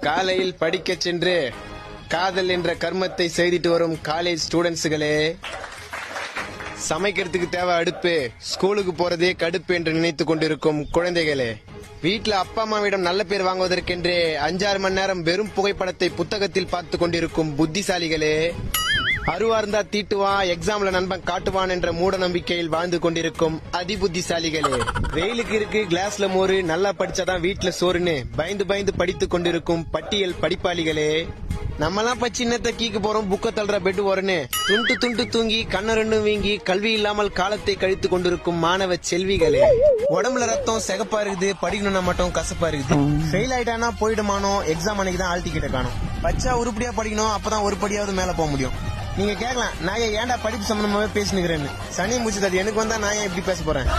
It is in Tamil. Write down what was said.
காலையில் படிக்கச் சென்று காதல் என்ற கர்மத்தை செய்துட்டு வரும் காலேஜ் ஸ்டூடெண்ட்ஸுகளே, சமைக்கிறதுக்கு தேவை அடுப்பு, ஸ்கூலுக்கு போறதே கடுப்பு என்று நினைத்துக் கொண்டிருக்கும் குழந்தைகளே, வீட்டுல அப்பா அம்மாவிடம் நல்ல பேர் வாங்குவதற்கென்றே 5-6 மணி நேரம் வெறும் புகைப்படத்தை புத்தகத்தில் பார்த்து கொண்டிருக்கும் புத்திசாலிகளே, அருவார்ந்தா தீட்டுவான், எக்ஸாம்ல நண்பன் காட்டுவான் என்ற மூட நம்பிக்கையில் வாழ்ந்து கொண்டிருக்கும் அதிபுத்திசாலிகளே, வெயிலுக்கு இருக்கு கிளாஸ்ல மோரு, நல்லா படிச்சாதான் வீட்டுல சோறுன்னு பயந்து பயந்து படித்துக் கொண்டிருக்கும் பட்டியல் படிப்பாளிகளே, நம்மலாம் சின்னத்தை கீக்கு போறோம், புக்க தள்ளுற பெட்டு போறேன்னு துண்டு துண்டு தூங்கி கண்ண ரெண்டும் வீங்கி கல்வி இல்லாமல் காலத்தை கழித்து கொண்டிருக்கும் மாணவ செல்விகளே, உடம்புல ரத்தம் சிகப்பா இருக்குது, படிக்கணும்னா மட்டும் கசப்பா இருக்குது, ஃபெயில் ஆயிட்டானா போயிடுமானோ, எக்ஸாம் அன்னைக்கு தான் ஆல் டிக்கெட்டை காணும், பச்சா உருப்படியா படிக்கணும், அப்பதான் ஒரு படியாவது மேல போக முடியும். நீங்க கேட்கலாம், நான் ஏன்டா படிப்பு சம்பந்தமாவே பேசினுக்கிறேன்னு. சனி முடிச்சது, அது எனக்கு வந்தா நான் ஏன் இப்படி பேச போறேன்?